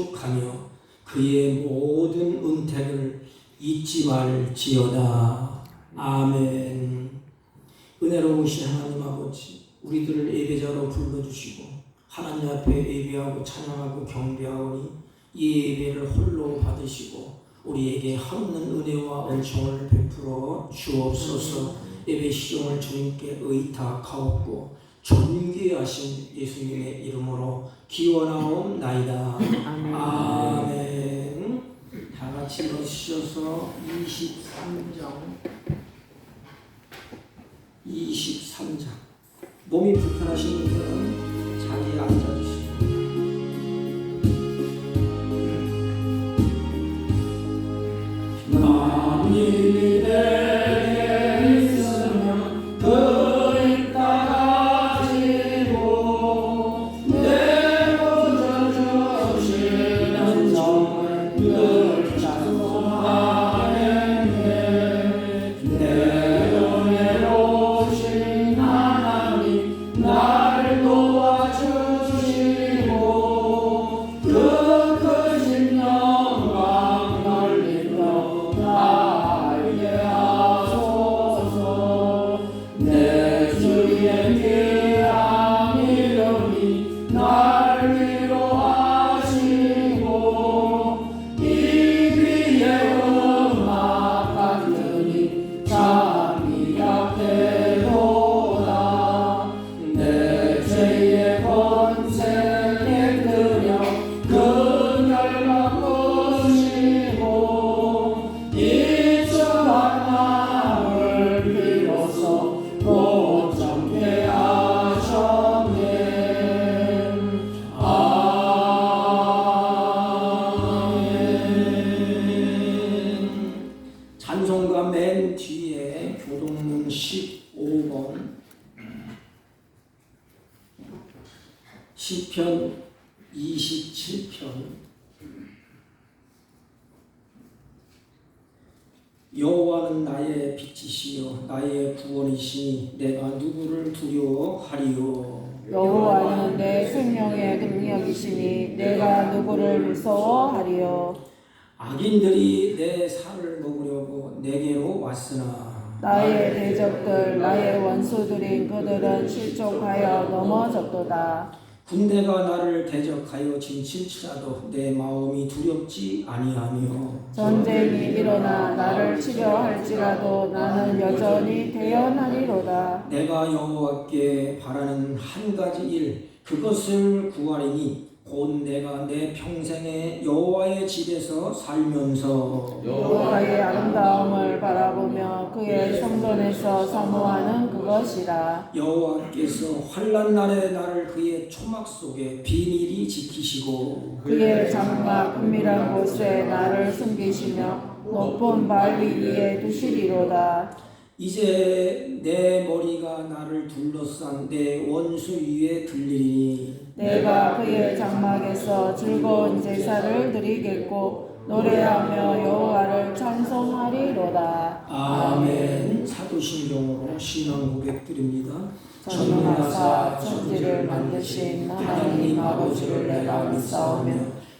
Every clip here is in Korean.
충족하며 그의 모든 은택을 잊지 말지어다. 아멘. 은혜로우신 하나님 아버지, 우리들을 예배자로 불러주시고 하나님 앞에 예배하고 찬양하고 경배하오니 이 예배를 홀로 받으시고 우리에게 한없는 은혜와 은총을 베풀어 주옵소서. 예배 시종을 주님께 의탁하옵고 존귀하신 예수님의 이름으로 기원하옵나이다. 아멘. 다 같이 읽으셔서 23장. 몸이 불편하신 분들은 자리에 앉아주시고. 만일이 내게 있으면 그를 따라지고 내 보좌 주시는 정을 늘 찬송하네. 내 은혜로우신 하나님 나를 도와주시고 그 크신 영광 넓리며 알게 하소서. 내 주의 귀한 이름이 날 위로하시고 이 귀의 음악 같으니 잠이 약해도다. 내 죄의 번세 깨뜨려 그녀를 바꾸시고 이처한 마음을 비로소 고정케 하셨네. 아멘. 찬송가 맨 뒤에 교동문 15번 시편 27편. 여호와는 나의 빛이시요 나의 구원이시니 내가 누구를 두려워하리요. 여호와는 내 생명의 능력이시니 내가 누구를 무서워하리요. 악인들이 내 살을 먹으려고 내게로 왔으나 나의 대적들 나의 원수들인 그들은 실족하여 넘어졌도다. 군대가 나를 대적하여 진칠지라도 내 마음이 두렵지 아니하며 전쟁이 일어나 나를 치려 할지라도 나는 여전히 대언하리로다. 내가 여호와께 바라는 한 가지 일 그것을 구하리니 곧 내가 내 평생에 여호와의 집에서 살면서 여호와의 아름다움을 바라보며 그의 성전에서 사모하는 그것이라. 여호와께서 환난 날에 나를 그의 초막 속에 비밀히 지키시고 그의 장막 은밀한 곳에 나를 숨기시며 높은 바위 위에 두시리로다. 이제 내 머리가 나를 둘러싼 내 원수 위에 들리니 내가 그의 장막에서 즐거운 제사를 드리겠고 노래하며 여호와를 찬송하리로다. 아멘. 사도신경으로 신앙 고백드립니다. 전능하사 천지를 만드신 하나님 아버지를 내가 믿사오며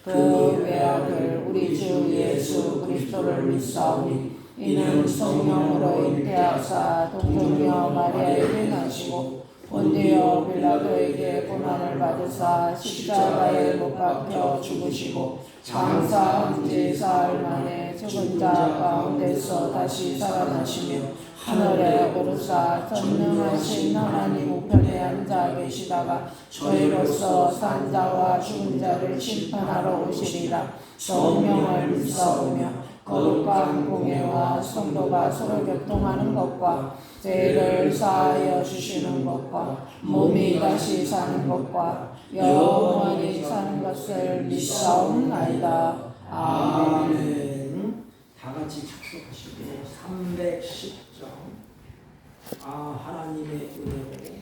그 외아들 우리 주 예수 그리스도를 믿사오니 이는 성령으로 잉태하사 동정녀 마리아에게 나시고 본디오 빌라도에게 고난을 받으사 십자가에 못 박혀 죽으시고 장사한 지 사흘 만에 죽은 자 가운데서 다시 살아나시며 하늘에 오르사 전능하신 하나님 우편에 앉아 계시다가 저희로서 산 자와 죽은 자를 심판하러 오시리라. 성령을 믿사오며 거룩한 공예와 성도가 서로 교통하는 것과 죄를 사하여 주시는 것과 몸이 다시 사는 것과 영원히 사는 것을 믿사옵나이다. 아멘. 다 같이 착석하시고 310장. 하나님의 은혜로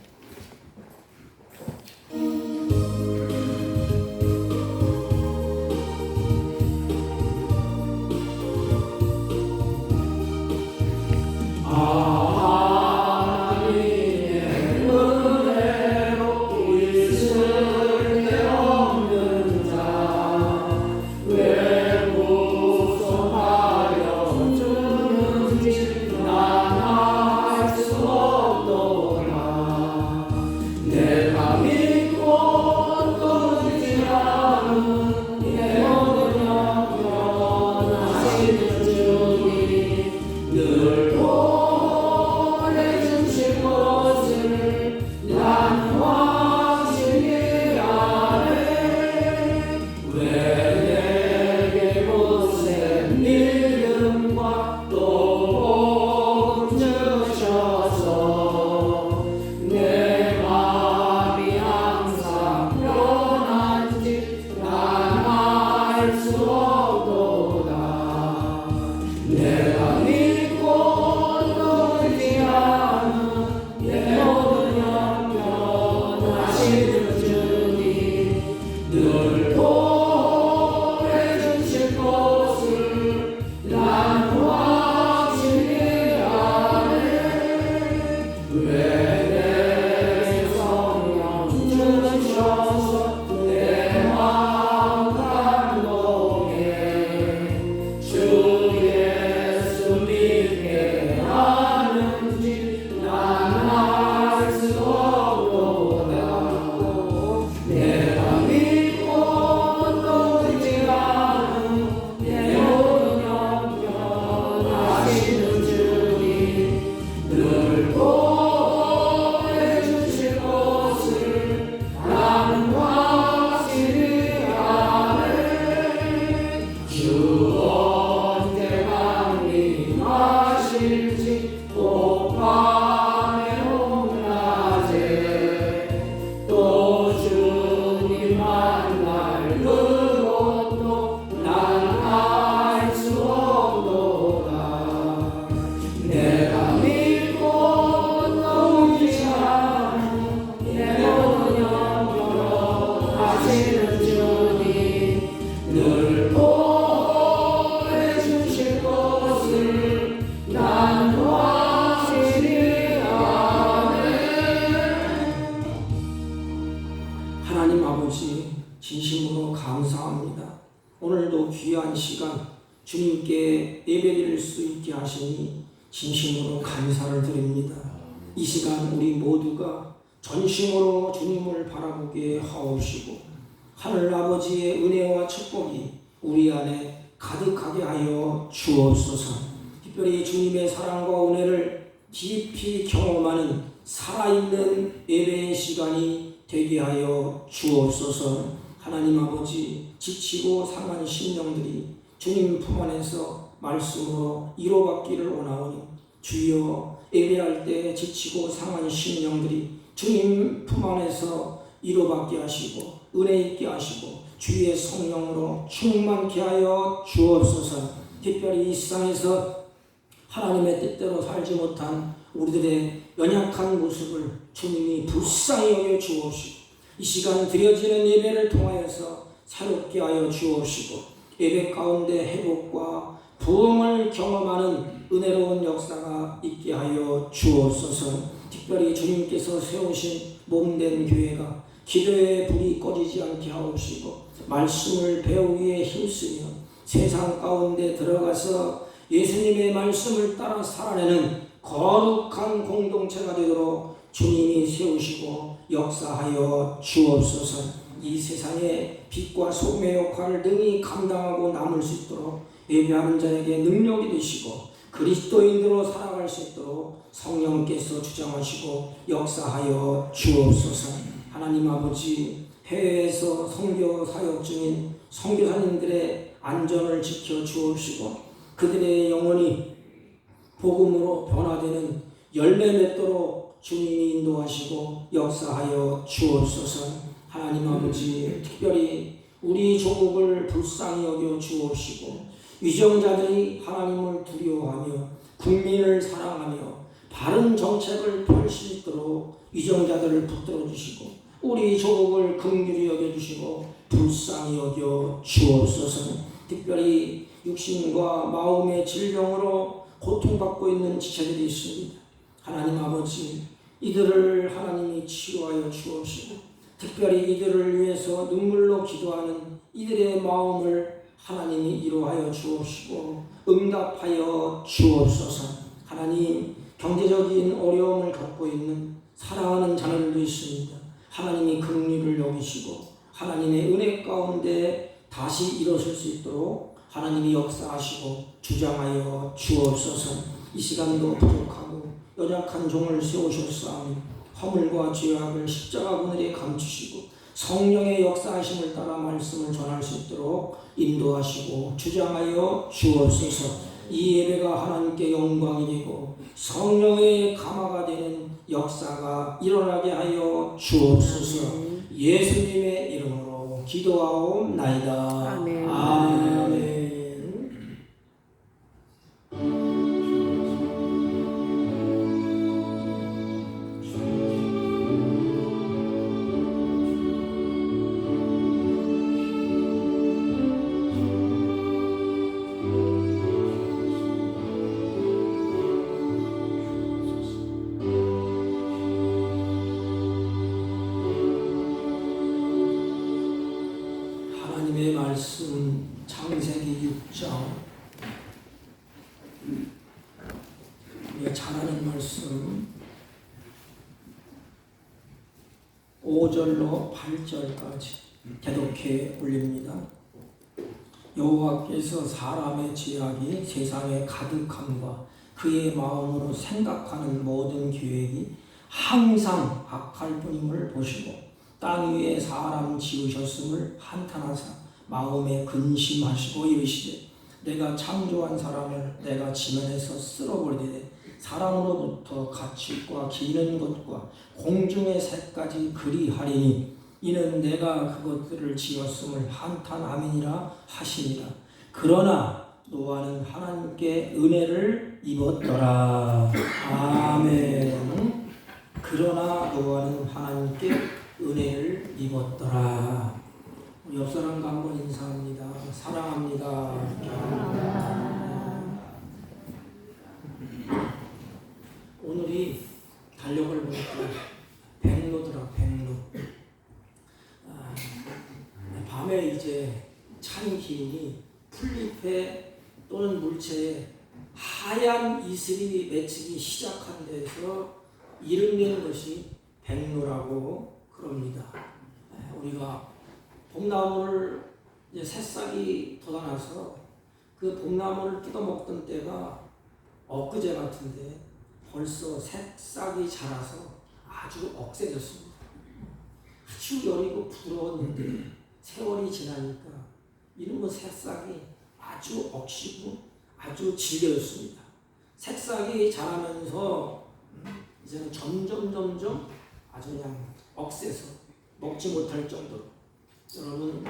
오늘도 귀한 시간 주님께 예배드릴 수 있게 하시니 진심으로 감사를 드립니다. 이 시간 우리 모두가 전심으로 주님을 바라보게 하옵시고 하늘 아버지의 은혜와 축복이 우리 안에 가득하게 하여 주옵소서. 특별히 주님의 사랑과 은혜를 깊이 경험하는 살아있는 예배의 시간이 되게 하여 주옵소서. 하나님 아버지, 지치고 상한 심령들이 주님 품 안에서 말씀으로 위로받기를 원하오니 주여, 예배할 때 지치고 상한 심령들이 주님 품 안에서 위로받게 하시고 은혜 있게 하시고 주의 성령으로 충만케 하여 주옵소서. 특별히 이 세상에서 하나님의 뜻대로 살지 못한 우리들의 연약한 모습을 주님이 불쌍히 여겨 주옵시고 이 시간 드려지는 예배를 통하여서 새롭게 하여 주옵시고 예배 가운데 회복과 부흥을 경험하는 은혜로운 역사가 있게 하여 주옵소서. 특별히 주님께서 세우신 몸된 교회가 기도의 불이 꺼지지 않게 하옵시고 말씀을 배우기 위해 힘쓰며 세상 가운데 들어가서 예수님의 말씀을 따라 살아내는 거룩한 공동체가 되도록 주님이 세우시고 역사하여 주옵소서. 이 세상에 빛과 소금의 역할을 능히 감당하고 남을 수 있도록 예배하는 자에게 능력이 되시고 그리스도인으로 살아갈 수 있도록 성령께서 주장하시고 역사하여 주옵소서. 하나님 아버지, 해외에서 선교 사역 중인 선교사님들의 안전을 지켜 주옵시고 그들의 영혼이 복음으로 변화되는 열매 맺도록 주님이 인도하시고 역사하여 주옵소서. 하나님 아버지, 특별히 우리 조국을 불쌍히 여겨 주옵시고 위정자들이 하나님을 두려워하며 국민을 사랑하며 바른 정책을 펼 수 있도록 위정자들을 붙들어 주시고 우리 조국을 긍휼히 여겨 주시고 불쌍히 여겨 주옵소서. 특별히 육신과 마음의 질병으로 고통받고 있는 지체들이 있습니다. 하나님 아버지, 이들을 하나님이 치유하여 주옵시고 특별히 이들을 위해서 눈물로 기도하는 이들의 마음을 하나님이 이루하여 주옵시고 응답하여 주옵소서. 하나님, 경제적인 어려움을 겪고 있는 사랑하는 자녀들도 있습니다. 하나님이 긍휼을 여기시고 하나님의 은혜 가운데 다시 일어설 수 있도록 하나님이 역사하시고 주장하여 주옵소서. 이 시간도 부족하고 연약한 종을 세우셨사오니 허물과 죄악을 십자가 그늘에 감추시고 성령의 역사하심을 따라 말씀을 전할 수 있도록 인도하시고 주장하여 주옵소서. 이 예배가 하나님께 영광이 되고 성령의 감화가 되는 역사가 일어나게 하여 주옵소서. 예수님의 이름으로 기도하옵나이다. 아멘. 아멘. 하나님의 말씀 창세기 6장, 우리가 잘 아는 말씀 5절로 8절까지 대독해 올립니다. 여호와께서 사람의 죄악이 세상에 가득함과 그의 마음으로 생각하는 모든 계획이 항상 악할 뿐임을 보시고 땅 위에 사람 지으셨음을 한탄하사 마음에 근심하시고 이르시되 내가 창조한 사람을 내가 지면에서 쓸어버리되 사람으로부터 가축과 기는 것과 공중의 새까지 그리하리니 이는 내가 그것들을 지었음을 한탄함이니라 하시니라. 그러나 노아는 하나님께 은혜를 입었더라. 아멘. 그러나 노아는 하나님께 은혜를 입었더라. 우리 옆 사람과 한번 인사합니다. 사랑합니다. 오늘이 달력을 보니까 백로더라. 백로. 밤에 이제 찬 기운이 보니 풀잎에 또는 물체에 하얀 이슬이 맺히기 시작한 데서 이름낸 것이 백로라고 그럽니다. 우리가 봄나무를 이제 새싹이 돋아나서 그 봄나무를 뜯어먹던 때가 엊그제 같은데 벌써 새싹이 자라서 아주 억세졌습니다. 아주 여리고 부드러웠는데 세월이 지나니까 이런 새싹이 아주 억시고 아주 질겨졌습니다. 새싹이 자라면서 이제는 점점 아주 그냥 억세서 먹지 못할 정도로, 여러분,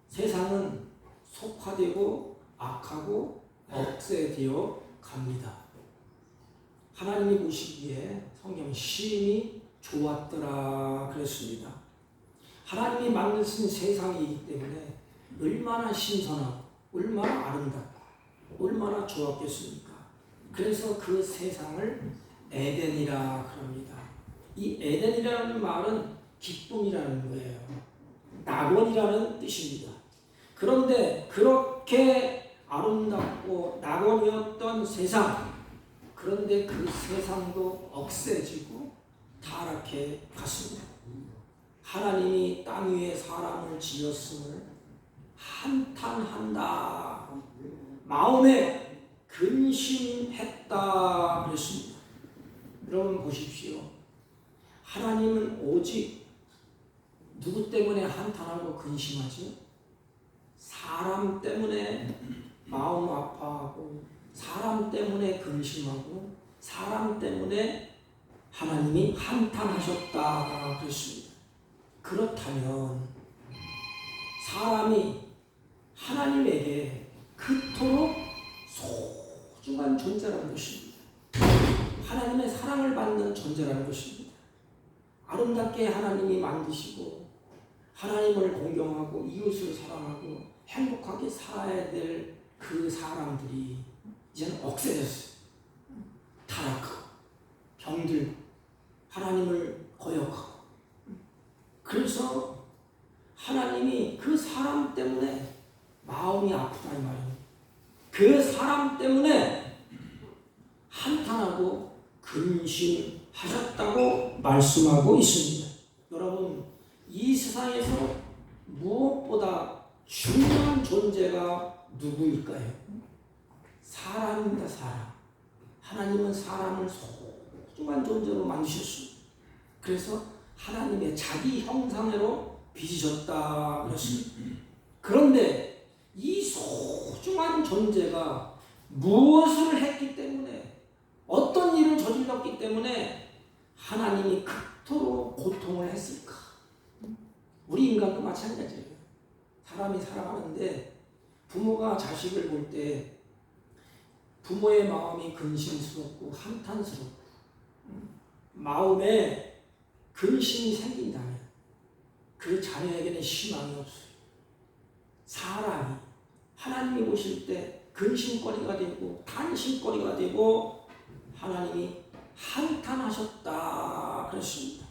세상은 속화되고 악하고 억세되어 갑니다. 하나님이 보시기에 성경 시인이 좋았더라 그랬습니다. 하나님이 만드신 세상이기 때문에 얼마나 신선하고 얼마나 아름답고 얼마나 좋았겠습니까? 그래서 그 세상을 에덴이라 그럽니다. 이 에덴이라는 말은 기쁨이라는 거예요. 낙원이라는 뜻입니다. 그런데 그렇게 아름답고 낙원이었던 세상, 그런데 그 세상도 억세지고 타락해 갔습니다. 하나님이 땅 위에 사람을 지었음을 한탄한다, 마음에 근심했다 그랬습니다. 여러분 보십시오. 하나님은 오직 누구 때문에 한탄하고 근심하지? 사람 때문에 마음 아파하고, 사람 때문에 근심하고, 사람 때문에 하나님이 한탄하셨다 그랬습니다. 그렇다면 사람이 하나님에게 그토록 소중한 존재라는 것입니다. 하나님의 사랑을 받는 존재라는 것입니다. 아름답게 하나님이 만드시고 하나님을 공경하고 이웃을 사랑하고 행복하게 살아야 될 그 사람들이 이제는 억세졌어요. 타락하고 병들고 하나님을 거역하고. 그래서 하나님이 그 사람 때문에 마음이 아프다 이 말이에요. 그 사람 때문에 한탄하고 근심하셨다고 말씀하고 있습니다. 여러분, 이 세상에서 무엇보다 중요한 존재가 누구일까요? 사람입니다. 사람. 하나님은 사람을 소중한 존재로 만드셨습니다. 그래서 하나님의 자기 형상으로 빚으셨다 그랬습니다. 그런데 이 소중한 존재가 무엇을 했기 때문에, 어떤 일을 저질렀기 때문에 하나님이 그토록 고통을 했을까? 우리 인간도 마찬가지예요. 사람이 살아가는데 부모가 자식을 볼 때 부모의 마음이 근심스럽고 한탄스럽고 마음에 근심이 생긴다면 그 자녀에게는 희망이 없어요. 사람이 하나님이 보실 때 근심거리가 되고 탄심거리가 되고 하나님이 한탄하셨다 그랬습니다.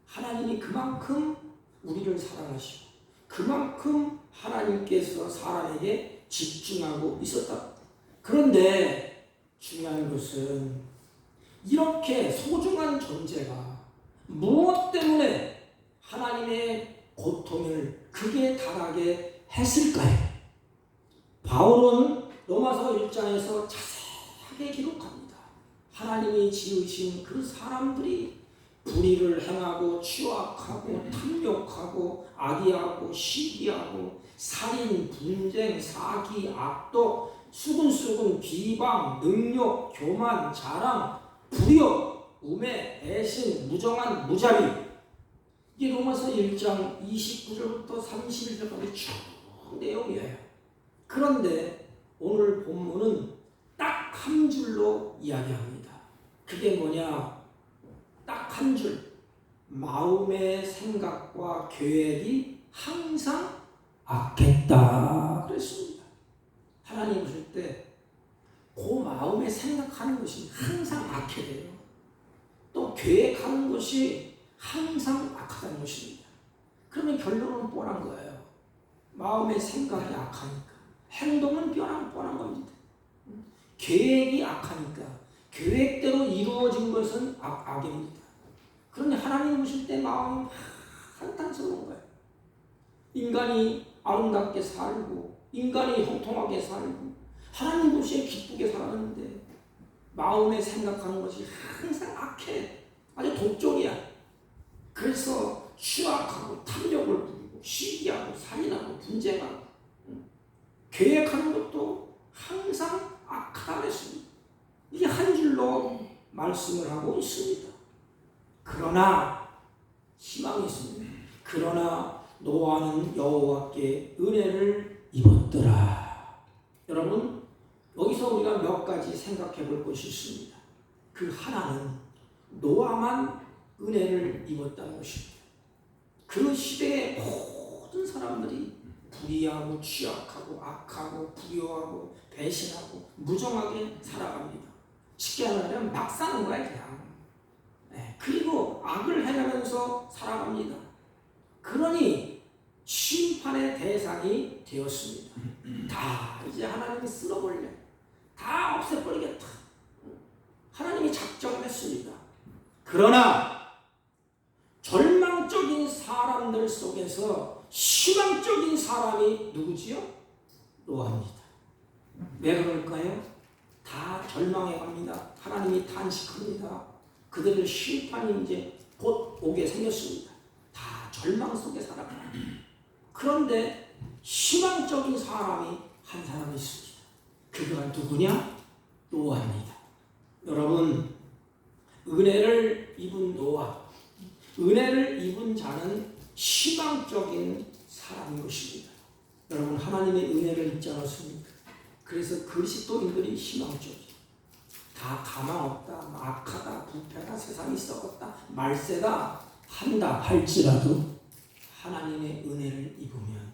하나님이 그만큼 우리를 사랑하시고 그만큼 하나님께서 사람에게 집중하고 있었다. 그런데 중요한 것은 이렇게 소중한 존재가 무엇 때문에 하나님의 고통을 극에 달하게 했을까요? 바울은 로마서 1장에서 자세하게 기록합니다. 하나님이 지으신 그 사람들이 불의를 행하고 추악하고 탐욕하고 악의하고 시기하고 살인, 분쟁, 사기, 악독, 수근수근, 비방, 능욕, 교만, 자랑, 불효, 우매, 배신, 무정한, 무자비. 이게 로마서 1장 29절부터 31절까지 쭉 내용이에요. 그런데 오늘 본문은 딱 한 줄로 이야기합니다. 그게 뭐냐? 딱 한 줄. 마음의 생각과 계획이 항상 악했다 그랬습니다. 하나님 보실 때 그 마음에 생각하는 것이 항상 악해 돼요. 또 계획하는 것이 항상 악하다는 것입니다. 그러면 결론은 뻔한 거예요. 마음의 생각이 악하니까. 행동은 뻔한 겁니다. 계획이 악하니까. 계획대로 이루어진 것은 악입니다. 그런데 하나님 보실 때 마음이 한탄스러운 거예요. 인간이 아름답게 살고 인간이 형통하게 살고 하나님 보시기에 기쁘게 살았는데 마음에 생각하는 것이 항상 악해. 아주 독종이야. 그래서 추악하고 탐욕을 부리고 시기하고 살인하고 분쟁하고 계획하는 것도 항상 악하다 그랬습니다. 이게 한 줄로 말씀을 하고 있습니다. 그러나 희망이 있습니다. 그러나 노아는 여호와께 은혜를 입었더라. 여러분, 여기서 우리가 몇 가지 생각해 볼 것이 있습니다. 그 하나는 노아만 은혜를 입었다는 것입니다. 그 시대의 모든 사람들이 불의하고 취약하고 악하고 불효하고 배신하고 무정하게 살아갑니다. 쉽게 말하면 막 사는 거야 그냥. 그리고 악을 행하면서 살아갑니다. 그러니 심판의 대상이 되었습니다. 다 이제 하나님이 쓸어버려. 다 없애버리겠다. 하나님이 작정했습니다. 그러나 절망적인 사람들 속에서 희망적인 사람이 누구지요? 노아입니다. 왜 그럴까요? 다 절망해 갑니다. 하나님이 탄식합니다. 그들의 심판이 이제 곧 오게 생겼습니다. 다 절망 속에 살아가요. 그런데 희망적인 사람이 한 사람이 있습니다. 그가 누구냐? 노아입니다. 여러분, 은혜를 입은 노아, 은혜를 입은 자는 희망적인 사람인 것입니다. 여러분, 하나님의 은혜를 입지 않았습니까? 그래서 그리스도인들이 희망적이에요. 다 가망 없다, 악하다, 부패다, 세상이 썩었다, 말세다 한다 할지라도 하나님의 은혜를 입으면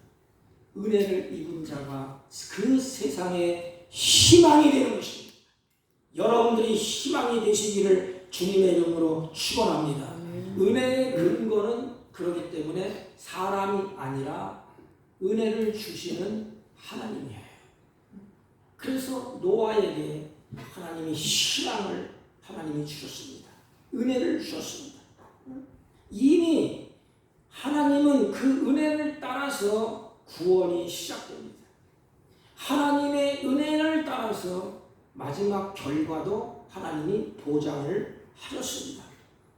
은혜를 입은 자가 그 세상의 희망이 되는 것입니다. 여러분들이 희망이 되시기를 주님의 이름으로 축원합니다. 은혜의 근거는 그렇기 때문에 사람이 아니라 은혜를 주시는 하나님이에요. 그래서 노아에게 하나님이 희망을 하나님이 주셨습니다. 은혜를 주셨습니다. 이미 하나님은 그 은혜를 따라서 구원이 시작됩니다. 하나님의 은혜를 따라서 마지막 결과도 하나님이 보장을 하셨습니다.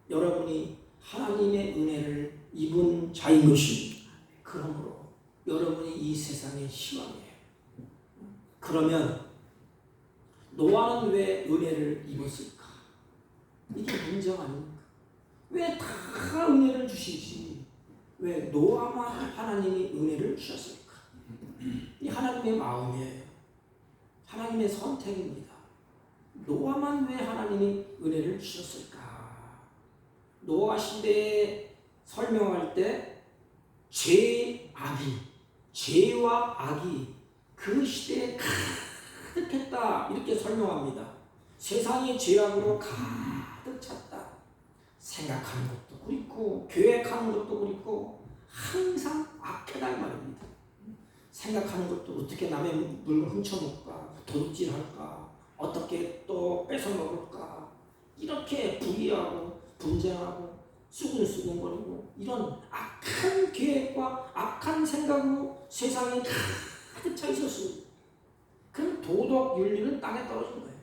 여러분이 하나님의 은혜를 입은 자인 것입니다. 그러므로 여러분이 이 세상의 희망이에요. 그러면 노아는 왜 은혜를 입었을까? 이게 문제가 아닙니까? 왜 다 은혜를 주시지? 왜 노아만 하나님이 은혜를 주셨을까? 이 하나님의 마음이에요. 하나님의 선택입니다. 노아만 왜 하나님이 은혜를 주셨을까? 노아 시대에 설명할 때 죄와 악이 그 시대에 가득했다 이렇게 설명합니다. 세상이 죄악으로 가득 찼다. 생각하는 것도 그렇고 계획하는 것도 그렇고 항상 악하다 이 말입니다. 생각하는 것도 어떻게 남의 물건 훔쳐먹을까, 도둑질할까, 어떻게 또 뺏어먹을까, 이렇게 불의하고 분쟁하고 수근수근거리고 이런 악한 계획과 악한 생각으로 세상에 가득 차 있었습니다. 그 도덕 윤리는 땅에 떨어진 거예요.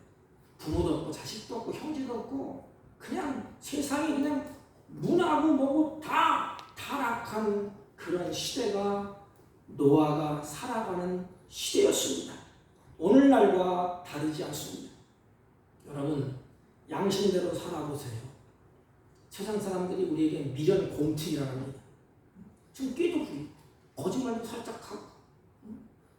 부모도 없고 자식도 없고 형제도 없고 그냥 세상이 그냥 문하고 뭐고 다 타락한 그런 시대가 노아가 살아가는 시대였습니다. 오늘날과 다르지 않습니다. 여러분, 양심대로 살아보세요. 세상 사람들이 우리에게 미련 공특이라고 합니다. 지금 꾀도 부리고 거짓말도 살짝 하고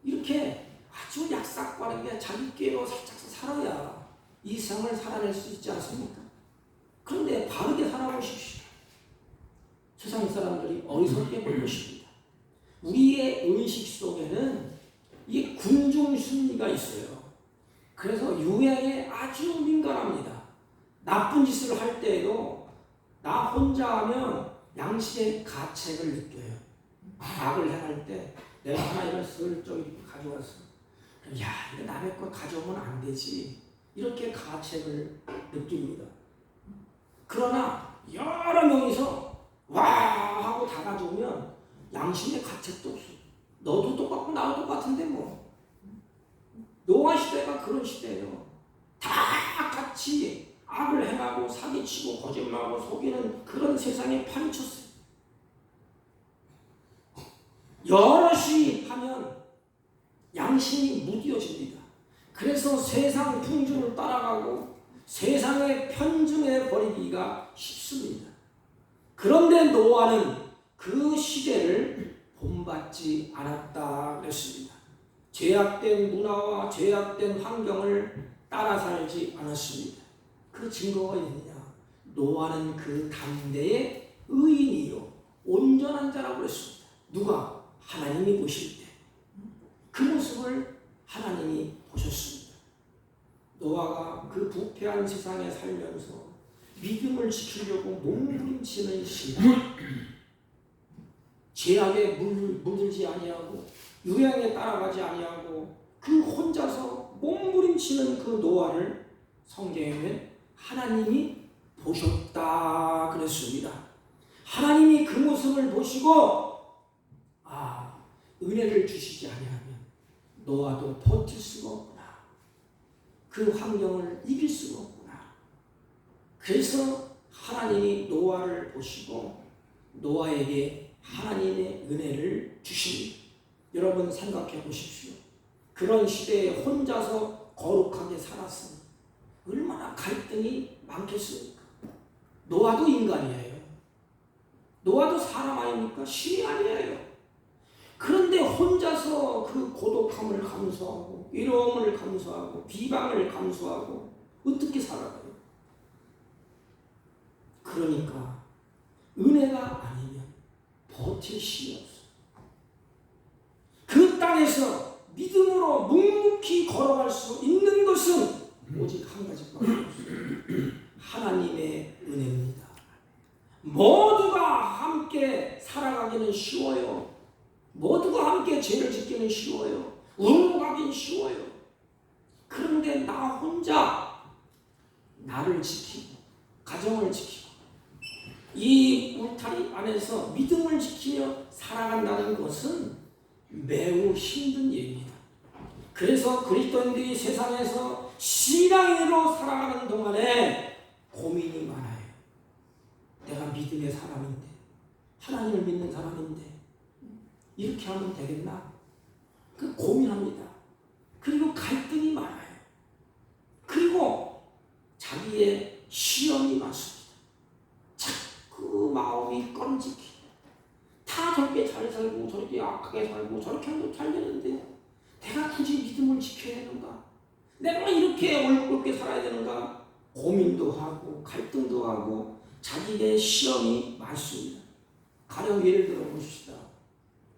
이렇게 아주 약삭빠르게 자기 꾀로 살짝 살아야 이 세상을 살아낼 수 있지 않습니까? 그런데 바르게 살아보십시오. 세상 사람들이 어리석게 볼 것입니다. 우리의 의식 속에는 이 군중 심리가 있어요. 그래서 유행에 아주 민감합니다. 나쁜 짓을 할 때에도 나 혼자 하면 양심의 가책을 느껴요. 악을 행할 때 내가 하나 이걸 슬쩍 이렇게 가져왔어. 야, 이거 남의 거 가져오면 안 되지. 이렇게 가책을 느낍니다. 그러나 여러 명이서 와 하고 다 가져오면 양심의 가책도 없어. 너도 똑같고 나도 똑같은데 뭐. 노아 시대가 그런 시대예요. 다 같이 악을 행하고 사기치고 거짓말하고 속이는 그런 세상에 파묻혔어요. 여럿이 하면 양심이 무뎌집니다. 그래서 세상 풍조를 따라가고 세상의 편중해 버리기가 쉽습니다. 그런데 노아는 그 시대를 본받지 않았다 그랬습니다. 죄악된 문화와 죄악된 환경을 따라 살지 않았습니다. 그 증거가 있느냐? 노아는 그 당대의 의인이요 온전한 자라고 그랬습니다. 누가? 하나님이 보실 때 그 모습을 하나님이 보셨습니다. 노아가 그 부패한 세상에 살면서 믿음을 지키려고 몸부림치는 신앙, 죄악에 물들지 아니하고 유행에 따라가지 아니하고 그 혼자서 몸부림치는 그 노아를 성경에는 하나님이 보셨다 그랬습니다. 하나님이 그 모습을 보시고 은혜를 주시지 아니하면 노아도 버틸 수가 없구나. 그 환경을 이길 수가 없구나. 그래서 하나님이 노아를 보시고 노아에게 하나님의 은혜를 주십니다. 여러분 생각해 보십시오. 그런 시대에 혼자서 거룩하게 살았으니 얼마나 갈등이 많겠습니까? 노아도 인간이에요. 노아도 사람 아닙니까? 신이 아니에요. 그런데 혼자서 그 고독함을 감수하고 외로움을 감수하고 비방을 감수하고 어떻게 살아가요? 그러니까 은혜가 아니면 버틸 힘이 없어. 그 땅에서 믿음으로 묵묵히 걸어갈 수 있는 것은 오직 한 가지밖에 없어요. 하나님의 은혜입니다. 모두가 함께 살아가기는 쉬워요. 모두가 함께 죄를 짓기는 쉬워요. 울고가긴 쉬워요. 그런데 나 혼자 나를 지키고 가정을 지키고 이 울타리 안에서 믿음을 지키며 살아간다는 것은 매우 힘든 일입니다. 그래서 그리스도인들이 세상에서 신앙인으로 살아가는 동안에 고민이 많아요. 내가 믿음의 사람인데 하나님을 믿는 사람인데 이렇게 하면 되겠나? 그 고민합니다. 그리고 갈등이 많아요. 그리고 자기의 시험이 많습니다. 자꾸 마음이 꺼름직해. 다 저렇게 잘 살고 저렇게 악하게 살고 저렇게 하면 잘 되는데 내가 굳이 믿음을 지켜야 되는가? 내가 이렇게 올곧게 살아야 되는가? 고민도 하고 갈등도 하고 자기의 시험이 많습니다. 가령 예를 들어 보십시다.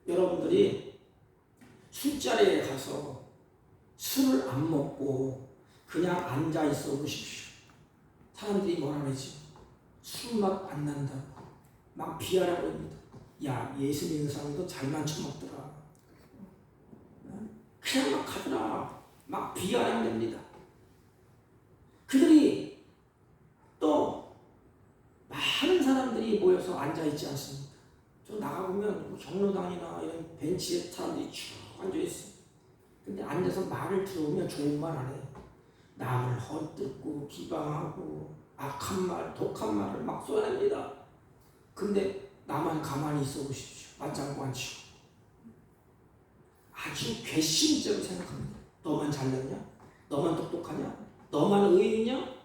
여러분들이 술자리에 가서 술을 안 먹고 그냥 앉아 있어 보십시오. 사람들이 뭐라 그러지? 술 맛 안 난다고 막 비하라고 합니다. 야, 예수 믿는 사람도 잘만 처먹더라. 그냥 막 가더라. 막 비하라고 됩니다. 그들이 또 많은 사람들이 모여서 앉아 있지 않습니까? 저 나가보면 경로당이나 이런 벤치에 사람들이 쭉 앉아있어요. 근데 앉아서 말을 들어보면 좋은 말 안 해요. 남을 헛뜯고 비방하고 악한 말, 독한 말을 막 쏟아냅니다. 근데 나만 가만히 있어 보십시오. 맞장구 안 치고. 아주 괘씸죄로 생각합니다. 너만 잘났냐? 너만 똑똑하냐? 너만 의인이냐?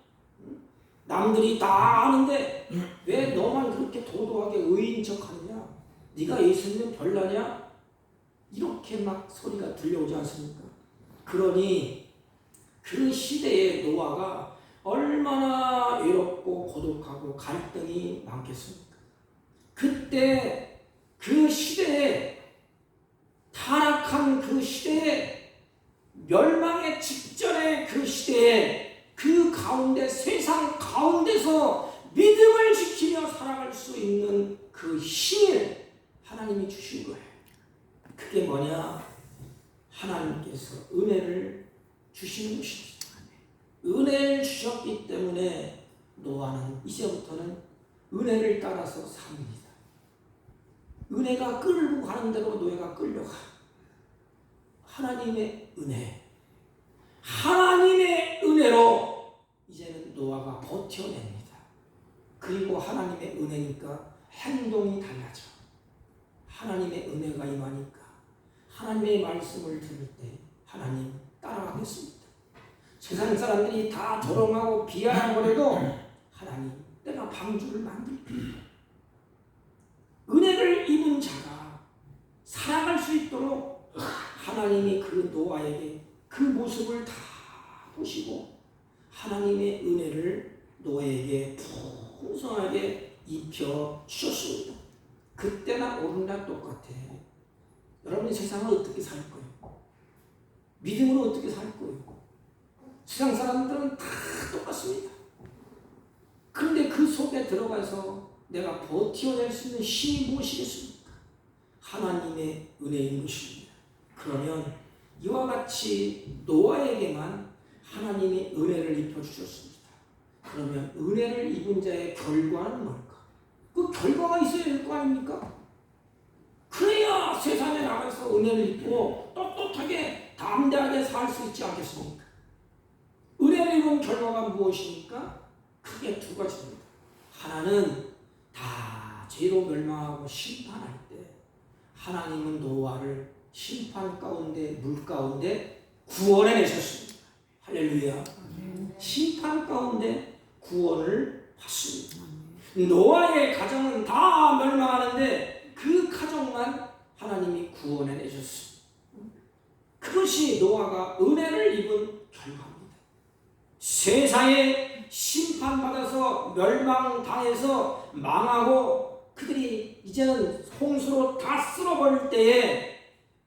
남들이 다 아는데 왜 너만 그렇게 도도하게 의인 척하느냐? 네가 예수 믿으면 별나냐? 이렇게 막 소리가 들려오지 않습니까? 그러니 그 시대의 노아가 얼마나 외롭고 고독하고 갈등이 많겠습니까? 그때 그 시대에 타락한 그 시대에 멸망의 직전의 그 시대에 그 가운데 세상 가운데서 믿음을 지키며 살아갈 수 있는 그 힘을 하나님이 주신 거예요. 그게 뭐냐? 하나님께서 은혜를 주시는 것입니다. 은혜를 주셨기 때문에 노아는 이제부터는 은혜를 따라서 삽니다. 은혜가 끌고 가는 대로 노예가 끌려가. 하나님의 은혜, 하나님의 은혜로 이제는 노아가 버텨냅니다. 그리고 하나님의 은혜니까 행동이 달라져. 하나님의 은혜가 임하니까 하나님의 말씀을 들을 때 하나님 따라가겠습니다. 세상 사람들이 다 조롱하고 비하하고 그래도 하나님 내가 방주를 만들게. 은혜를 입은 자가 살아갈 수 있도록 하나님이 그 노아에게 그 모습을 다 보시고 하나님의 은혜를 노아에게 풍성하게 입혀 주셨습니다. 그때나 오늘날 똑같아. 여러분이 세상을 어떻게 살 거예요? 믿음으로 어떻게 살 거예요? 세상 사람들은 다 똑같습니다. 그런데 그 속에 들어가서 내가 버텨낼 수 있는 힘이 무엇이겠습니까? 하나님의 은혜인 것입니다. 그러면 이와 같이 노아에게만 하나님이 은혜를 입혀주셨습니다. 그러면 은혜를 입은 자의 결과는 뭘까? 그 결과가 있어야 될 거 아닙니까? 그래야 세상에 나가서 은혜를 입고 떳떳하게 담대하게 살 수 있지 않겠습니까? 은혜를 입은 결과가 무엇입니까? 크게 두 가지입니다. 하나는 다 죄로 멸망하고 심판할 때 하나님은 노아를 심판 가운데 물 가운데 구원해 내셨습니다. 할렐루야. 심판 가운데 구원을 받습니다. 노아의 가정은 다 멸망하는데 그 가정만 하나님이 구원해 내셨습니다. 그것이 노아가 은혜를 입은 결과입니다. 세상에 심판받아서 멸망당해서 망하고 그들이 이제는 홍수로 다 쓸어버릴 때에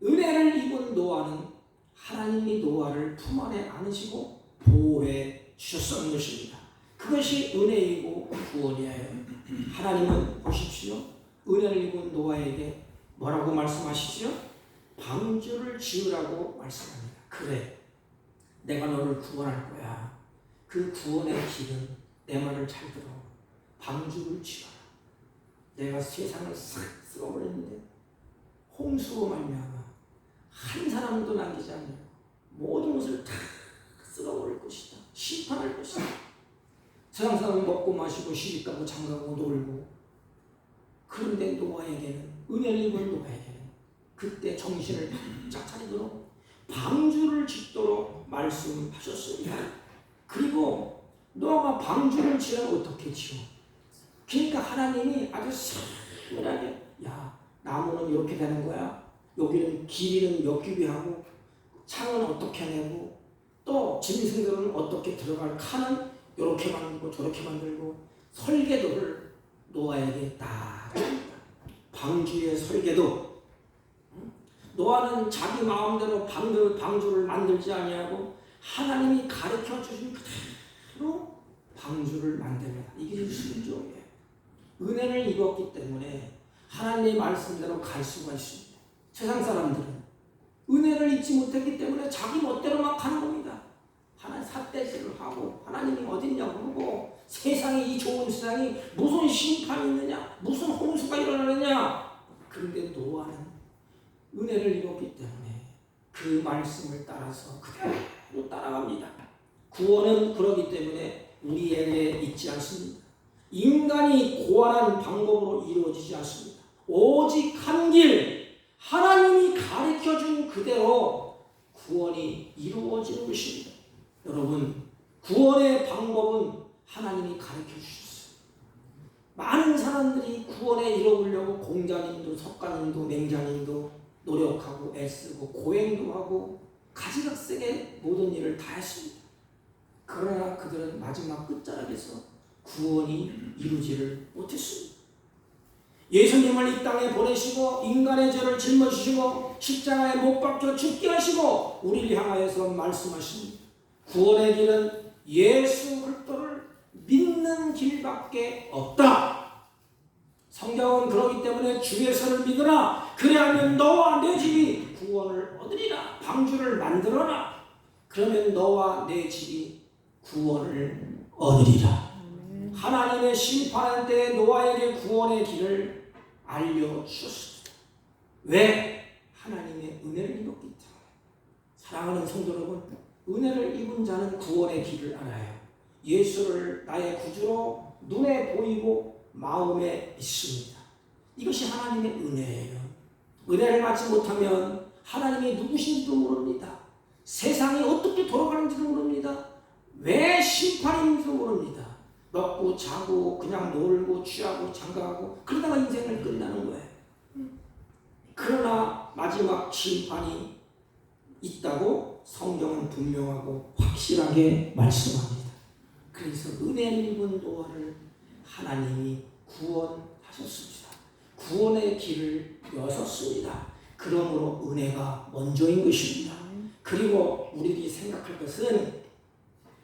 은혜를 입은 노아는 하나님이 노아를 품 안에 안으시고 보호해 주셨던 것입니다. 그것이 은혜이고 구원이에요. 하나님은 보십시오. 은혜를 입은 노아에게 뭐라고 말씀하시죠? 방주를 지으라고 말씀합니다. 그래, 내가 너를 구원할 거야. 그 구원의 길은 내 말을 잘 들어. 방주를 지어라. 내가 세상을 싹 쓸어버렸는데 홍수로 말미암아 한 사람도 남기지 않는 모든 것을 다 쓸어버릴 것이다. 심판할 것이다. 세상 사람은 먹고 마시고 시집가고 장가고 놀고. 그런데 노아에게는 은혜를 입은 노아에게는 그때 정신을 바짝 차리도록 방주를 짓도록 말씀하셨습니다. 그리고 노아가 방주를 지으면 어떻게 지어? 그러니까 하나님이 아주 세밀하게 야, 나무는 이렇게 되는 거야. 여기는 길이는 몇 규비하고 창은 어떻게 내고 또 짐승들은 어떻게 들어갈 칸은 이렇게 만들고 저렇게 만들고 설계도를 노아에게 딱 줍니다. 방주의 설계도. 노아는 자기 마음대로 방주를 만들지 아니하고 하나님이 가르쳐 주신 그대로 방주를 만듭니다. 이게 순종이에요. 은혜를 입었기 때문에 하나님의 말씀대로 갈 수가 있습니다. 세상 사람들은 은혜를 입지 못했기 때문에 자기 멋대로 막 가는 겁니다. 하나님 삿대질을 하고 하나님이 어딨냐 물고 세상이 이 좋은 세상이 무슨 심판이 있느냐 무슨 홍수가 일어나느냐. 그런데 노아는 은혜를 입었기 때문에 그 말씀을 따라서 그대로 따라갑니다. 구원은 그러기 때문에 우리에게 있지 않습니다. 인간이 고안한 방법으로 이루어지지 않습니다. 오직 한 길, 하나님이 가르쳐준 그대로 구원이 이루어지는 것입니다. 여러분, 구원의 방법은 하나님이 가르쳐 주셨어요. 많은 사람들이 구원에 이르려고 공자님도 석가님도 맹자님도 노력하고 애쓰고 고행도 하고 가지각색의 모든 일을 다 했습니다. 그러나 그들은 마지막 끝자락에서 구원이 이루지를 못했습니다. 예수님을 이 땅에 보내시고 인간의 죄를 짊어지시고 십자가에 못 박혀 죽게 하시고 우리를 향하여서 말씀하십니다. 구원의 길은 예수 그리스도를 믿는 길밖에 없다. 성경은 그러기 때문에 주 예수를 믿으라. 그래야면 너와 내 집이 구원을 얻으리라. 방주를 만들어라. 그러면 너와 내 집이 구원을 얻으리라. 하나님의 심판할 때 노아에게 구원의 길을 알려주셨습니다. 왜? 하나님의 은혜를 입었기 때문에. 사랑하는 성도 여러분, 은혜를 입은 자는 구원의 길을 알아요. 예수를 나의 구주로 눈에 보이고 마음에 믿습니다. 이것이 하나님의 은혜예요. 은혜를 받지 못하면 하나님이 누구신지도 모릅니다. 세상이 어떻게 돌아가는지도 모릅니다. 왜 심판인지도 모릅니다. 먹고 자고 그냥 놀고 취하고 장가가고 그러다가 인생을 끝나는 거예요. 그러나 마지막 심판이 있다고 성경은 분명하고 확실하게 말씀합니다. 그래서 은혜를 입은 노아를 하나님이 구원하셨습니다. 구원의 길을 여셨습니다. 그러므로 은혜가 먼저인 것입니다. 그리고 우리들이 생각할 것은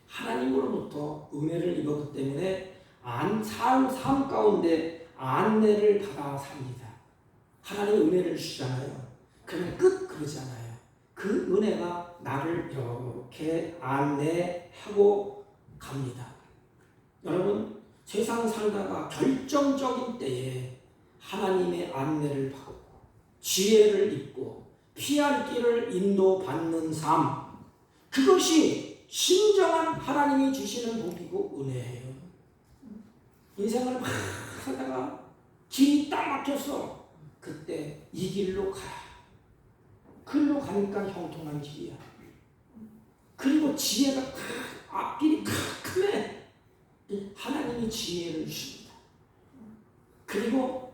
하나님으로부터 은혜를 입었기 때문에 삶 가운데 안내를 받아 삽니다. 하나님의 은혜를 주시잖아요. 그러면 끝 그러지 않아요. 그 은혜가 나를 이렇게 안내하고 갑니다. 여러분, 세상 살다가 결정적인 때에 하나님의 안내를 받고 지혜를 입고 피할 길을 인도받는 삶, 그것이 진정한 하나님이 주시는 복이고 은혜예요. 인생을 막 살다가 길이 딱 막혔어. 그때 이 길로 가라. 글로 가니까 형통한 길이야. 그리고 지혜가 앞길이 크네. 하나님이 지혜를 주십니다. 그리고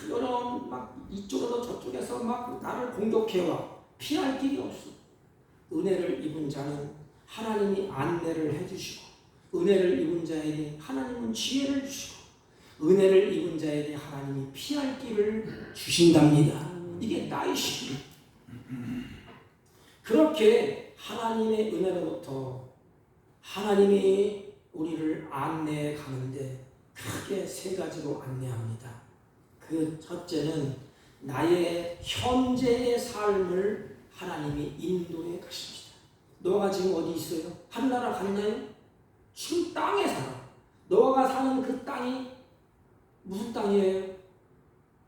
여러 막 이쪽에서 저쪽에서 막 나를 공격해와 피할 길이 없어. 은혜를 입은 자는 하나님이 안내를 해주시고, 은혜를 입은 자에게 하나님은 지혜를 주시고, 은혜를 입은 자에게 하나님이 피할 길을 주신답니다. 이게 나의 시기. 그렇게 하나님의 은혜로부터 하나님이 우리를 안내해 가는데 크게 세 가지로 안내합니다. 그 첫째는 나의 현재의 삶을 하나님이 인도해 가십니다. 너가 지금 어디 있어요? 하늘나라 갔나요? 지금 땅에 살아. 너가 사는 그 땅이 무슨 땅이에요?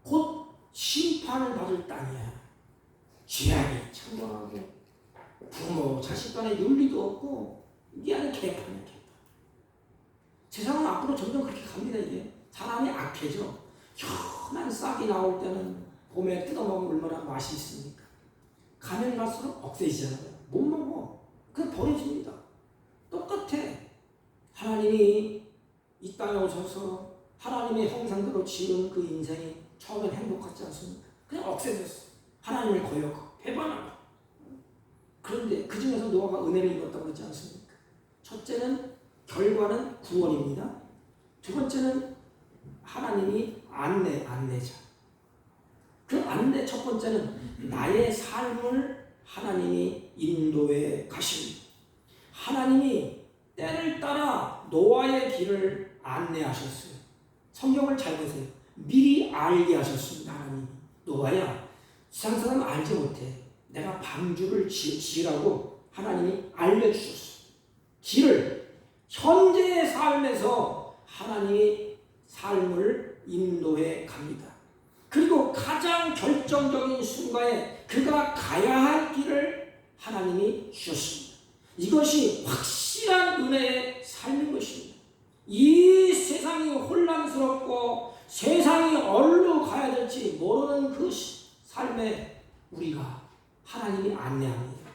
곧 심판을 받을 땅이야. 죄악이 창궐하고 부모 자식 간에 윤리도 없고 이 안에 개판이야. 개판. 세상은 앞으로 점점 그렇게 갑니다. 이게 사람이 악해져. 현한 싹이 나올 때는 봄에 뜯어먹으면 얼마나 맛이 있습니까? 가면 갈수록 억세지잖아요. 못 먹어. 그냥 버려집니다. 똑같아. 하나님이 이 땅에 오셔서 하나님의 형상대로 지은 그 인생이 처음엔 행복하지 않습니까? 그냥 억세졌어. 하나님을 거역하고 배반하고. 그런데 그 중에서 노아가 은혜를 입었다고 그러지 않습니까? 첫째는 결과는 구원입니다. 두 번째는 하나님이 안내자. 그 안내 첫 번째는 나의 삶을 하나님이 인도해 가십니다. 하나님이 때를 따라 노아의 길을 안내하셨어요. 성경을 잘 보세요. 미리 알게 하셨습니다. 하나님이. 노아야, 세상 사람 알지 못해. 내가 방주를 지으라고 하나님이 알려주셨어요. 길을 현재의 삶에서 하나님이 삶을 인도해 갑니다. 그리고 가장 결정적인 순간에 그가 가야 할 길을 하나님이 주셨습니다. 이것이 확실한 은혜의 삶인 것입니다. 이 세상이 혼란스럽고 세상이 어디로 가야 될지 모르는 그 삶에 우리가 하나님이 안내합니다.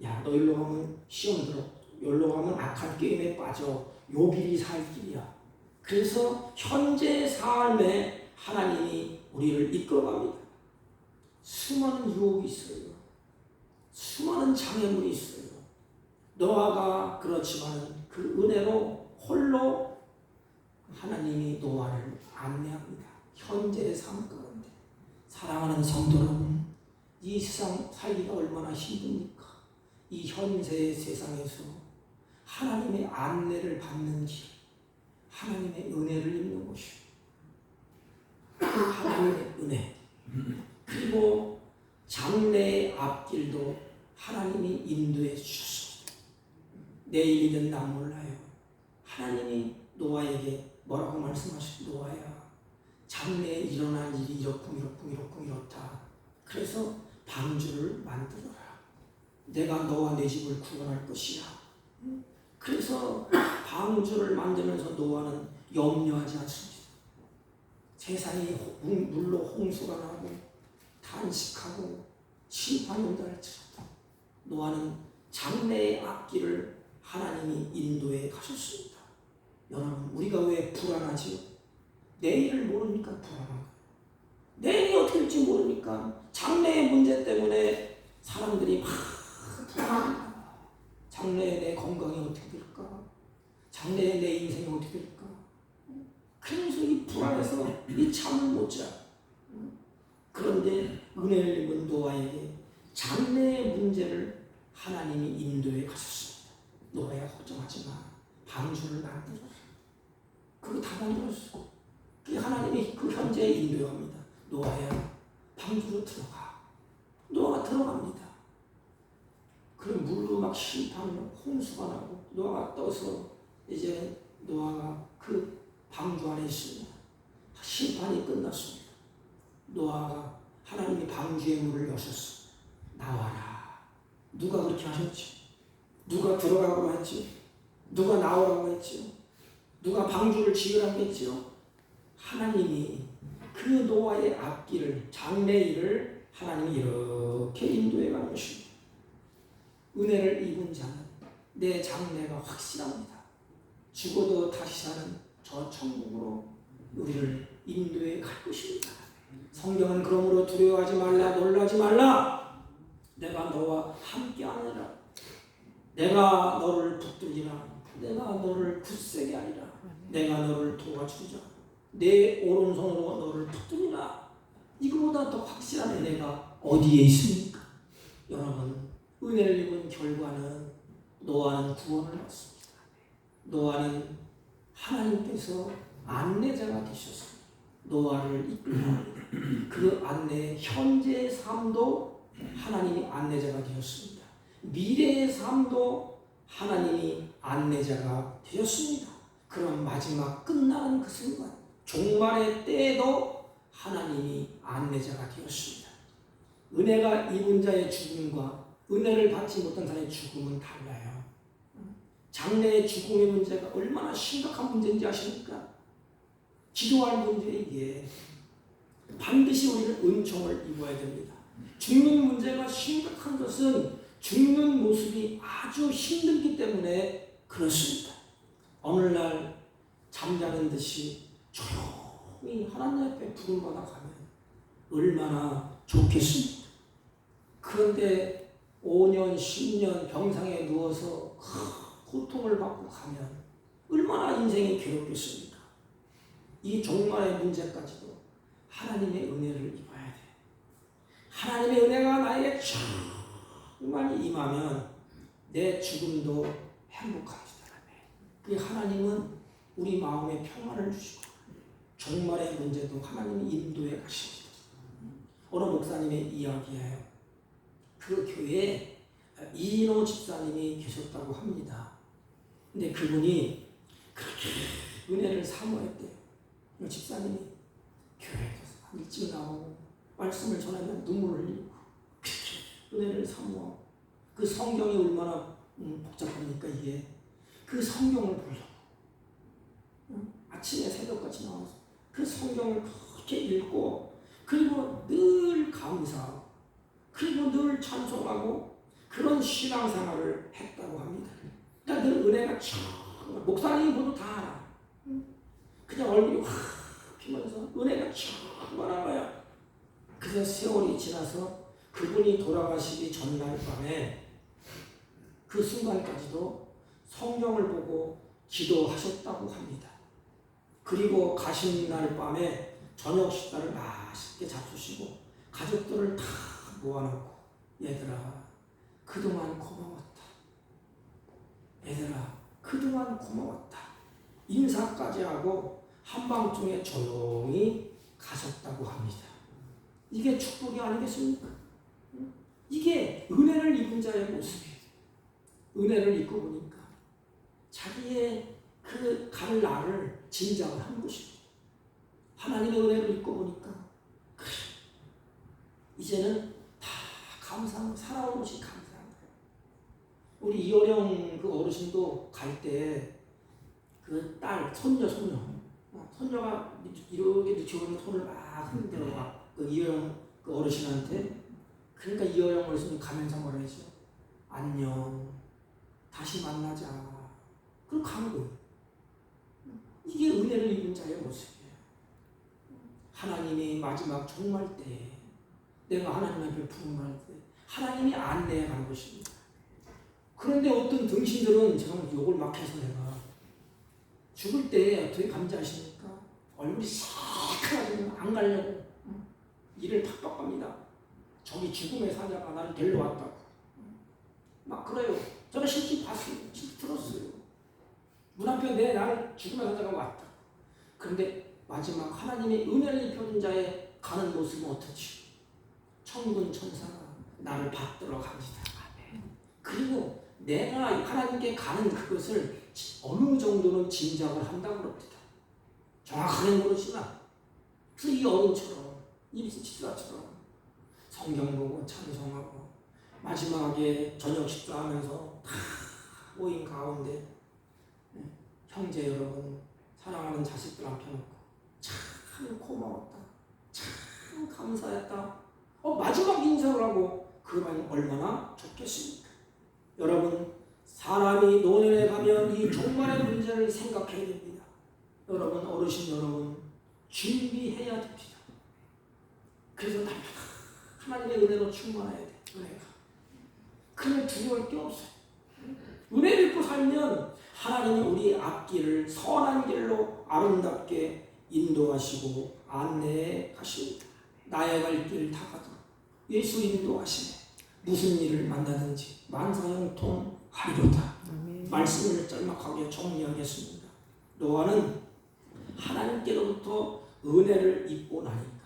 야, 너 일로 가면 시험 들어. 여기로 가면 악한 게임에 빠져. 요 길이 살 길이야. 그래서 현재 삶에 하나님이 우리를 이끌어갑니다. 수많은 유혹이 있어요. 수많은 장애물이 있어요. 노아가 그렇지만 그 은혜로 홀로 하나님이 노아를 안내합니다. 현재의 삶 가운데. 사랑하는 성도 여러분, 이 세상 살기가 얼마나 힘듭니까? 이 현세의 세상에서 하나님의 안내를 받는 길, 하나님의 은혜를 입는 것입니다. 하나님의 은혜, 그리고 장래의 앞길도 하나님이 인도해 주셨습니다. 내일이든 난 몰라요. 하나님이 노아에게 뭐라고 말씀하셨죠? 노아야, 장래에 일어날 일이 이렇다. 그래서 방주를 만들어라. 내가 너와 내 집을 구원할 것이야. 그래서 방주를 만들면서 노아는 염려하지 않습니다. 세상이 물로 홍수가 나고 탄식하고 심판이 온다 할지라도 노아는 장래의 앞길을 하나님이 인도해 가셨습니다. 여러분, 우리가 왜 불안하지요? 내일을 모르니까 불안한 거예요. 내일이 어떻게 될지 모르니까 장래의 문제 때문에 사람들이 막 불안합니다. 장래에 내 건강이 어떻게 될까? 장래에 내 인생이 어떻게 될까? 그래서 이 불안해서 이 잠을 못 자. 그런데 은혜를 입은 노아에게 장래의 문제를 하나님이 인도해 가셨습니다. 노아야, 걱정하지 마. 방주를 만들어라. 그거 다 만들었어. 하나님이 그 현재에 인도합니다. 노아야, 방주로 들어가. 노아가 들어갑니다. 그럼 물로 막 심판으로 홍수가 나고 노아가 떠서 이제 노아가 그 방주 안에 있습니다. 심판이 끝났습니다. 노아가 하나님이 방주의 문을 여셨어. 나와라. 누가 그렇게 하셨지? 누가 들어가라고 했지? 누가 나오라고 했지? 누가 방주를 지으라고 했지요? 하나님이 그 노아의 앞길을, 장래일을 하나님이 이렇게 인도해 가는 것입니다. 은혜를 입은 자는 내 장래가 확실합니다. 죽어도 다시 사는 저 천국으로 우리를 인도해 갈 것입니다. 성경은 그러므로 두려워하지 말라, 놀라지 말라. 내가 너와 함께하느라. 내가 너를 붙들리라. 내가 너를 굳세게 하리라. 내가 너를 도와주리라. 내 오른손으로 너를 붙들리라. 이거보다 더 확실한 은혜가 어디에 있습니까? 여러분, 은혜를 입은 결과는 노아는 구원을 받습니다. 노아는 하나님께서 안내자가 되셨습니다. 노아를 이끌어갑니다. 그 안내의 현재의 삶도 하나님이 안내자가 되었습니다. 미래의 삶도 하나님이 안내자가 되었습니다. 그럼 마지막 끝나는 그 순간, 종말의 때에도 하나님이 안내자가 되었습니다. 은혜가 입은 자의 죽음과 은혜를 받지 못한 자의 죽음은 달라요. 장래의 죽음의 문제가 얼마나 심각한 문제인지 아십니까? 기도할 문제, 이게 반드시 우리는 은총을 입어야 됩니다. 죽는 문제가 심각한 것은 죽는 모습이 아주 힘들기 때문에 그렇습니다. 어느 날 잠자는 듯이 조용히 하나님 앞에 부름받아 가면 얼마나 좋겠습니까? 그런데 5년, 10년 병상에 누워서 고통을 받고 가면 얼마나 인생이 괴롭겠습니까? 이 종말의 문제까지도 하나님의 은혜를 입어야 돼. 하나님의 은혜가 나에게 충만히 임하면 내 죽음도 행복합니다. 그 하나님은 우리 마음에 평안을 주시고 종말의 문제도 하나님이 인도해 가십니다. 어느 목사님의 이야기예요. 그 교회에 이인호 집사님이 계셨다고 합니다. 근데 그분이 그렇게 은혜를 사모했대요. 집사님이 교회에서 일찍 나오고 말씀을 전하면 눈물을 흘리고 은혜를 사모하고 그 성경이 얼마나 복잡합니까 이게. 그 성경을 보려고 아침에 새벽까지 나와서 그 성경을 그렇게 읽고 그리고 늘 감사하고 그리고 늘 찬송하고 그런 신앙생활을 했다고 합니다. 그러니까 늘 은혜가 목사님이 보도 다 알아. 그냥 얼굴이 확 피면서 은혜가 충만한 거야. 그래서 세월이 지나서 그분이 돌아가시기 전날 밤에 그 순간까지도 성경을 보고 기도하셨다고 합니다. 그리고 가신 날 밤에 저녁 식사를 맛있게 잡수시고 가족들을 다 모아놓고 얘들아 그동안 고마웠다. 얘들아 그동안 고마웠다. 인사까지 하고 한밤중에 조용히 가졌다고 합니다. 이게 축복이 아니겠습니까? 이게 은혜를 입은 자의 모습이에요. 은혜를 입고 보니까 자기의 그 갈 날을 짐작을 한 것입니다. 하나님의 은혜를 입고 보니까 그래, 이제는 다 감사하고 살아온 것이 감사한 거예요. 우리 이어령 그 어르신도 갈 때 그 딸, 손녀가 이렇게 늦춰오는 손을 막 흔들어 그 이어령 그 어르신한테. 그러니까 이어령 어르신이 가면서 뭐라 했죠? 안녕, 다시 만나자. 그럼 가는 거예요. 이게 은혜를 입은 자의 모습이에요. 하나님이 마지막 종말 때 내가 하나님 앞에 부름할 때 하나님이 안내해 가는 것입니다. 그런데 어떤 등신들은 정말 욕을 막 해서 내가 죽을 때 어떻게 감지하십니까? 얼굴이 새카매지고 안 가려고 이를 팍팍합니다. 저기 죽음의 사자가 나를 데려왔다고 막 그래요. 저는 실제 봤어요. 실제 들었어요. 문 앞에 내 나를 죽음의 사자가 왔다. 그런데 마지막 하나님의 은혜를 입혀준 자의 가는 모습은 어떻지? 천군 천사가 나를 받들어 갑니다. 그리고 내가 하나님께 가는 그것을 어느 정도는 짐작을 한다고 그럽니다. 정확하게 모르지만 그래서 이 어른처럼 이 집사처럼 성경 보고 찬송하고 마지막에 저녁 식사하면서 다 모인 가운데 형제 여러분, 사랑하는 자식들 앞에 놓고 참 고마웠다, 참 감사했다, 마지막 인사를 하고 그러면 얼마나 좋겠습니까? 여러분, 사람이 노년에 가면 이 종말의 문제를 생각해야 됩니다. 여러분, 어르신 여러분, 준비해야 됩니다. 그래서 날마다 하나님의 은혜로 충만해야 돼. 은혜가. 그냥 두려울 게 없어요. 은혜를 입고 살면 하나님이 우리 앞길을 선한 길로 아름답게 인도하시고 안내해 가십니다. 나의 갈 길 다 가도록 예수 인도하시네. 무슨 일을 만나든지 만사형통하리로다. 말씀을 짤막하게 정리하겠습니다. 노아는 하나님께로부터 은혜를 입고 나니까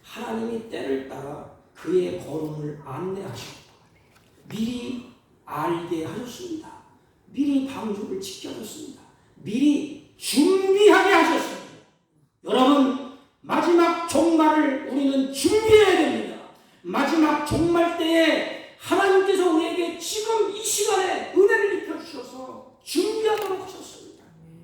하나님이 때를 따라 그의 걸음을 안내하셨고 미리 알게 하셨습니다. 미리 방주를 지켜줬습니다. 미리 준비하게 하셨습니다. 여러분, 마지막 종말을 우리는 준비해야 됩니다. 마지막 종말 때에 하나님께서 우리에게 지금 이 시간에 은혜를 입혀주셔서 준비하도록 하셨습니다.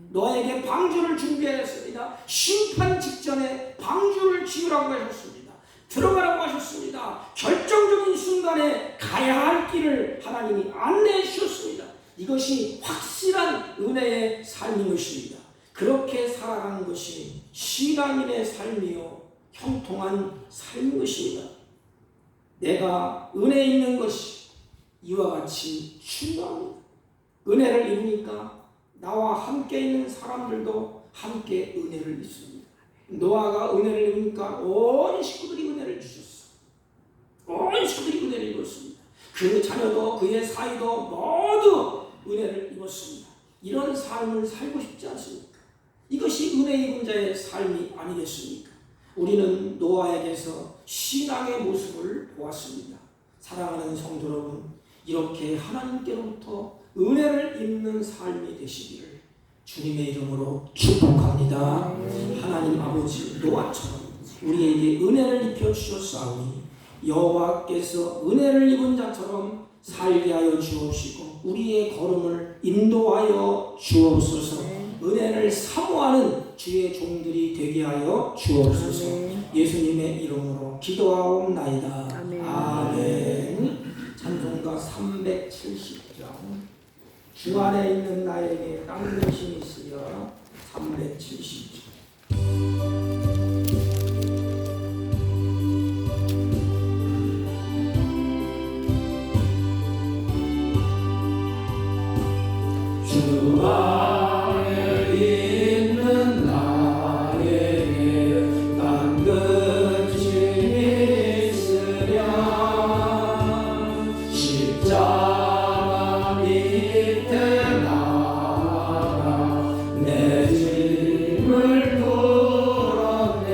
너에게 방주를 준비하였습니다. 심판 직전에 방주를 지으라고 하셨습니다. 들어가라고 하셨습니다. 결정적인 순간에 가야 할 길을 하나님이 안내해 주셨습니다. 이것이 확실한 은혜의 삶인 것입니다. 그렇게 살아가는 것이 신앙인의 삶이요 형통한 삶인 것입니다. 내가 은혜 있는 것이 이와 같이 중요합니다. 은혜를 입으니까 나와 함께 있는 사람들도 함께 은혜를 입습니다. 노아가 은혜를 입으니까 온 식구들이 은혜를 주셨어. 온 식구들이 은혜를 입었습니다. 그 자녀도 그의 사이도 모두 은혜를 입었습니다. 이런 삶을 살고 싶지 않습니까? 이것이 은혜 입은 자의 삶이 아니겠습니까? 우리는 노아에게서 신앙의 모습을 보았습니다. 사랑하는 성도 여러분, 이렇게 하나님께로부터 은혜를 입는 삶이 되시기를 주님의 이름으로 축복합니다. 하나님 아버지, 노아처럼 우리에게 은혜를 입혀 주셨사오니 여호와께서 은혜를 입은 자처럼 살게 하여 주옵시고 우리의 걸음을 인도하여 주옵소서. 은혜를 사모하는 주의 종들이 되게 하여 주옵소서. 예수님의 이름으로 기도하옵나이다. 아멘. 찬송가 370장 주 안에 있는 나에게 땅 대신 있으여 370장. 주 안에 있는 나에게 땅 대신 있으려 십자가 밑에 나가 내 짐을 풀어내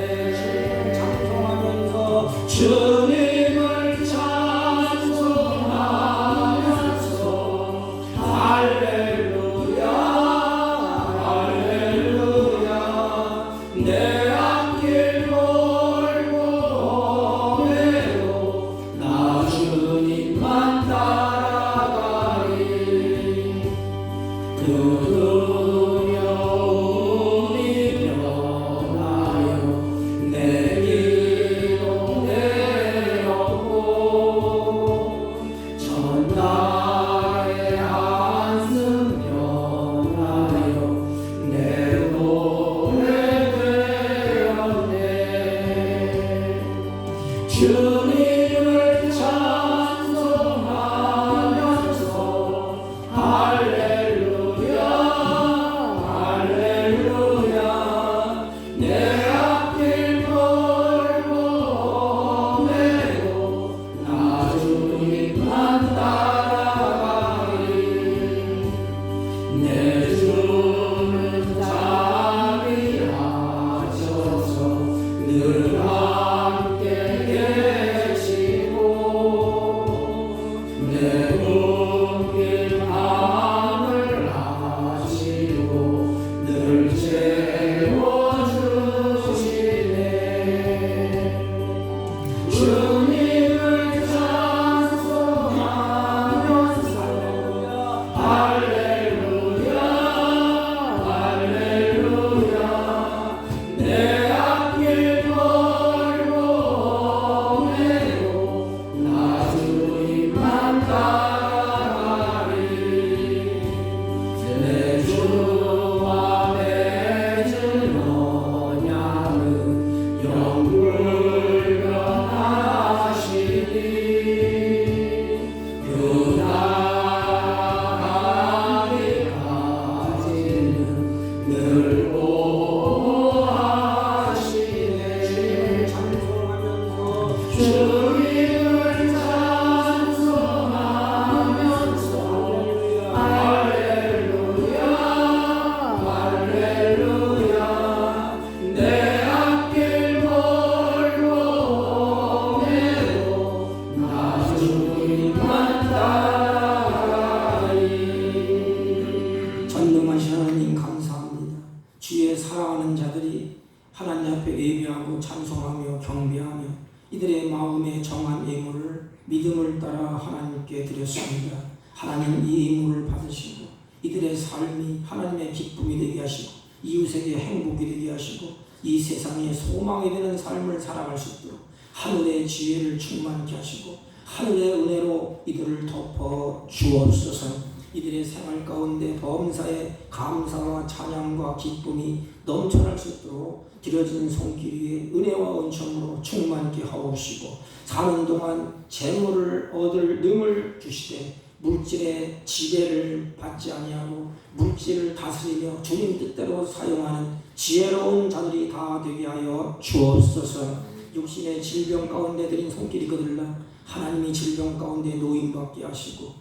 하나님 이 임무를 받으시고 이들의 삶이 하나님의 기쁨이 되게 하시고 이웃에게 행복이 되게 하시고 이 세상에 소망이 되는 삶을 살아갈 수 있도록 하늘의 지혜를 충만케 하시고 하늘의 은혜로 이들을 덮어 주옵소서. 이들의 생활 가운데 범사에 감사와 찬양과 기쁨이 넘쳐날 수 있도록 길어진 손길 위에 은혜와 은총으로 충만케 하옵시고 사는 동안 재물을 얻을 능을 주시되 물질의 지배를 받지 아니하고 물질을 다스리며 주님 뜻대로 사용하는 지혜로운 자들이 다 되게 하여 주옵소서. 육신의 질병 가운데 들인 손길이 거들라 하나님이 질병 가운데 노임받게 하시고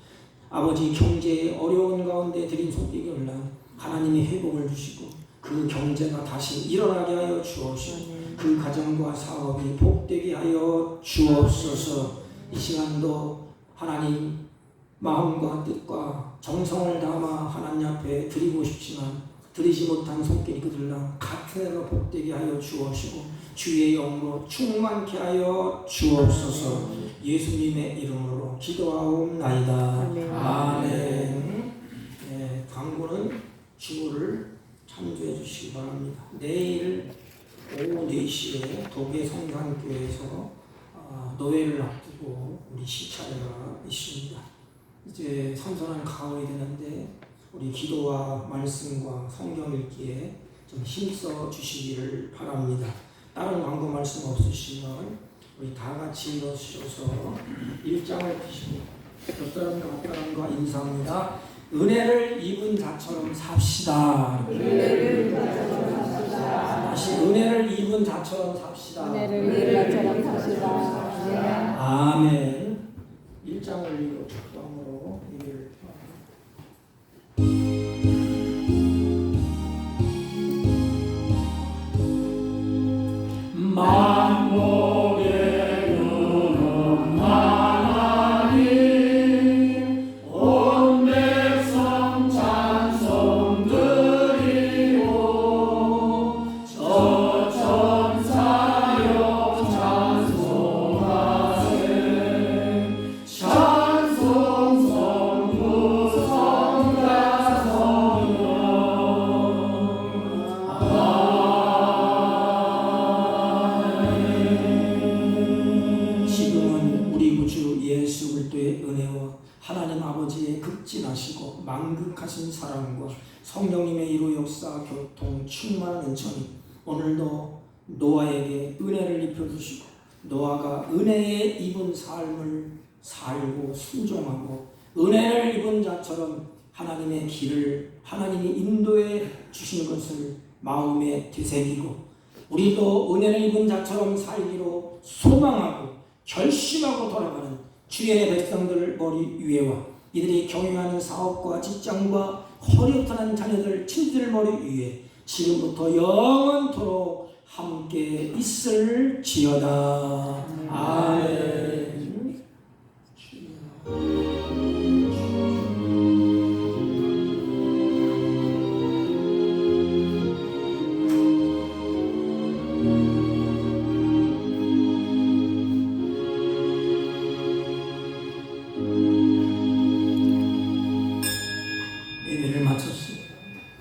아버지 경제의 어려운 가운데 들인 손길이 거들라 하나님이 회복을 주시고 그 경제가 다시 일어나게 하여 주옵시고 그 가정과 사업이 복되게 하여 주옵소서. 이 시간도 하나님 마음과 뜻과 정성을 담아 하나님 앞에 드리고 싶지만 드리지 못한 손길이 그들랑 같은 애가 복되게 하여 주옵시고 주의 영으로 충만케 하여 주옵소서. 예수님의 이름으로 기도하옵나이다. 아멘. 네, 광고는 주보를 참조해 주시기 바랍니다. 내일 오후 4시에 도계 성산교회에서 노회를 앞두고 우리 시차례가 있습니다. 이제 선선한 가을이 되는데 우리 기도와 말씀과 성경 읽기에 좀 힘써 주시기를 바랍니다. 다른 광고 말씀 없으시면 우리 다 같이 일어서셔서 1장을 펴시고 옆 사람과 앞 사람과 인사합니다. 은혜를 입은 자처럼 삽시다. 다시 은혜를 입은 자처럼 삽시다. 아멘. 1장을 적당으로 얘기를 만복의 눈은 하나님 온 백성 찬송 드리고 저 천사여 찬송하세 찬송 성부 성자 성령 지금은 우리 구주 예수 그리스도의 은혜와 하나님 아버지의 극진하시고 만극하신 사랑과 성령님의 이루 역사 교통 충만한 은총이 오늘도 노아에게 은혜를 입혀주시고 노아가 은혜에 입은 삶을 살고 순종하고 은혜를 입은 자처럼 하나님의 길을 하나님이 인도해 주시는 것을 마음에 되새기고 우리도 은혜를 입은 자처럼 살기로 소망하고 결심하고 돌아가는 주의 백성들 머리 위에와 이들이 경영하는 사업과 직장과 허리없는 자녀들 친지들 머리 위에 지금부터 영원토록 함께 있을지어다. 아멘.